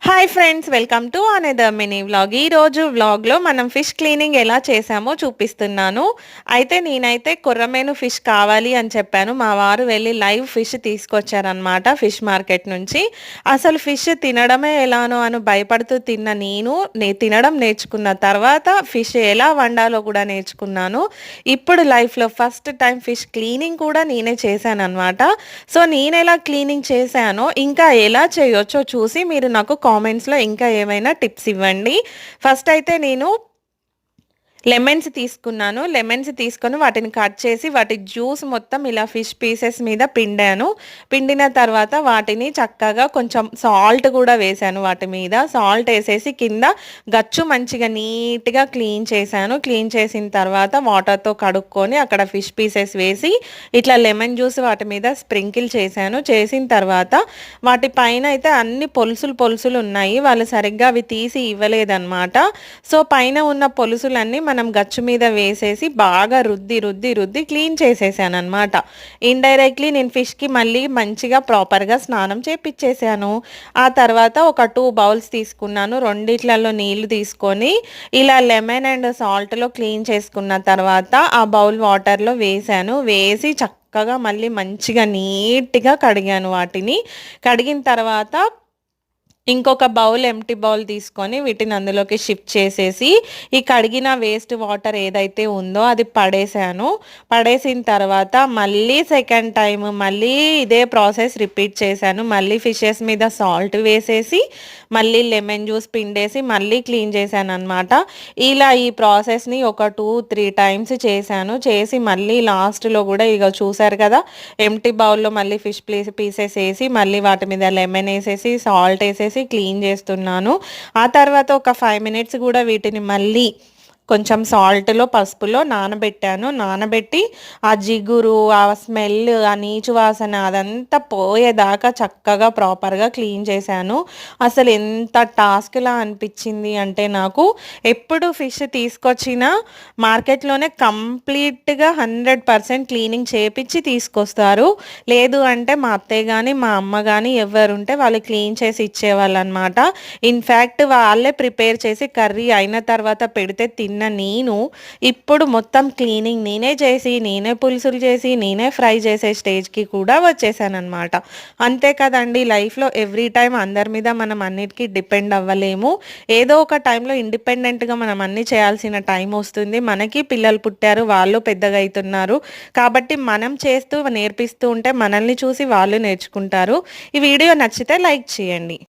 Hi friends, welcome to another mini vlog. ఈరోజు వ్లాగ్లో మనం ఫిష్ క్లీనింగ్ ఎలా చేసామో చూపిస్తున్నాను. అయితే నేనైతే కొర్రమేను ఫిష్ కావాలి అని చెప్పాను. మా వారు వెళ్ళి లైవ్ ఫిష్ తీసుకొచ్చారనమాట ఫిష్ మార్కెట్ నుంచి. అసలు ఫిష్ తినడమే ఎలానో అని భయపడుతూ తిన్న తినడం నేర్చుకున్న తర్వాత ఫిష్ ఎలా వండాలో కూడా నేర్చుకున్నాను. ఇప్పుడు లైఫ్లో ఫస్ట్ టైం ఫిష్ క్లీనింగ్ కూడా నేనే చేశాను అనమాట. సో నేను ఎలా క్లీనింగ్ చేశానో ఇంకా ఎలా చేయొచ్చో చూసి మీరు నాకు కామెంట్స్‌లో ఇంకా ఏమైనా టిప్స్ ఇవ్వండి. ఫస్ట్ అయితే నేను లెమన్స్ తీసుకున్నాను. లెమన్స్ తీసుకొని వాటిని కట్ చేసి వాటి జ్యూస్ మొత్తం ఇలా ఫిష్ పీసెస్ మీద పిండాను. పిండిన తర్వాత వాటిని చక్కగా కొంచెం సాల్ట్ కూడా వేశాను వాటి మీద. సాల్ట్ ఏసేసి కింద గచ్చు మంచిగా నీట్‌గా క్లీన్ చేశాను. క్లీన్ చేసిన తర్వాత వాటర్‌తో కడుక్కొని అక్కడ ఫిష్ పీసెస్ వేసి ఇట్లా లెమన్ జ్యూస్ వాటి మీద స్ప్రింకిల్ చేశాను. చేసిన తర్వాత వాటి పైన అయితే అన్ని పొలుసులు ఉన్నాయి. వాళ్ళు సరిగ్గా అవి తీసి ఇవ్వలేదన్నమాట. సో పైన ఉన్న పొలుసులన్నీ మనం గచ్చు మీద వేసేసి బాగా రుద్ది క్లీన్ చేసేసాననమాట. ఇండైరెక్ట్లీ నేను ఫిష్‌కి మళ్ళీ మంచిగా ప్రాపర్‌గా స్నానం చేపిచ్చేసాను. ఆ తర్వాత ఒక 2 బౌల్స్ తీసుకున్నాను. రెండిట్లలో నీళ్లు తీసుకొని ఇలా లెమన్ అండ్ సాల్ట్‌లో క్లీన్ చేసుకున్న తర్వాత ఆ బౌల్ వాటర్‌లో వేశాను. వేసి చక్కగా మళ్ళీ మంచిగా నీట్‌గా కడిగాను వాటిని. కడిగిన తర్వాత ఇంకొక ఎంప్టీ బౌల్ తీసుకొని వీటిని అందులోకి షిఫ్ట్ చేసేసి ఈ కడిగిన వేస్ట్ వాటర్ ఏదైతే ఉందో అది పడేసాను. పడేసిన తర్వాత మళ్ళీ సెకండ్ టైం మళ్ళీ ఇదే ప్రాసెస్ రిపీట్ చేశాను. మళ్ళీ ఫిషెస్ మీద సాల్ట్ వేసేసి మళ్ళీ లెమన్ జ్యూస్ పిండేసి మళ్ళీ క్లీన్ చేశాననమాట. ఇలా ఈ ప్రాసెస్ని ఒక 2-3 టైమ్స్ చేశాను. చేసి మళ్ళీ లాస్ట్లో కూడా ఇక చూసారు కదా, ఎంప్టీ బౌల్లో మళ్ళీ ఫిష్ పీసెస్ వేసి మళ్ళీ వాటి మీద లెమన్ వేసేసి సాల్ట్ వేసేసి క్లీన్ చేస్తున్నాను. ఆ తర్వాత ఒక 5 మినిట్స్ కూడా వీటిని మళ్ళీ కొంచెం సాల్ట్‌లో, పసుపులో నానబెట్టాను. నానబెట్టి ఆ జిగురు, ఆ స్మెల్, ఆ నీచు వాసన అదంతా పోయేదాకా చక్కగా ప్రాపర్‌గా క్లీన్ చేశాను. అసలు ఎంత టాస్క్‌లా అనిపించింది అంటే నాకు, ఎప్పుడు ఫిష్ తీసుకొచ్చినా మార్కెట్‌లోనే కంప్లీట్‌గా 100% క్లీనింగ్ చేపిచ్చి తీసుకొస్తారు. లేదు అంటే మా అత్తయ్య గాని, మా అమ్మ గాని ఎవరుంటే వాళ్ళు క్లీన్ చేసి ఇచ్చేవాళ్ళనమాట. ఇన్‌ఫాక్ట్ వాళ్ళే ప్రిపేర్ చేసి కర్రీ అయిన తర్వాత పెడితే తిన్న నేను ఇప్పుడు మొత్తం క్లీనింగ్ నేనే చేసి, నేనే పులుసులు చేసి, నేనే ఫ్రై చేసే స్టేజ్‌కి కూడా వచ్చేసాననమాట. అంతే కదండీ! లైఫ్‌లో ఎవ్రీ టైమ్ అందరి మీద మనం అన్నిటికి డిపెండ్ అవ్వలేము. ఏదో ఒక టైంలో ఇండిపెండెంట్‌గా మనం అన్నీ చేయాల్సిన టైం వస్తుంది. మనకి పిల్లలు పుట్టారు, వాళ్ళు పెద్దగా అయితున్నారు. కాబట్టి మనం చేస్తూ నేర్పిస్తూ ఉంటే మనల్ని చూసి వాళ్ళు నేర్చుకుంటారు. ఈ వీడియో నచ్చితే లైక్ చేయండి.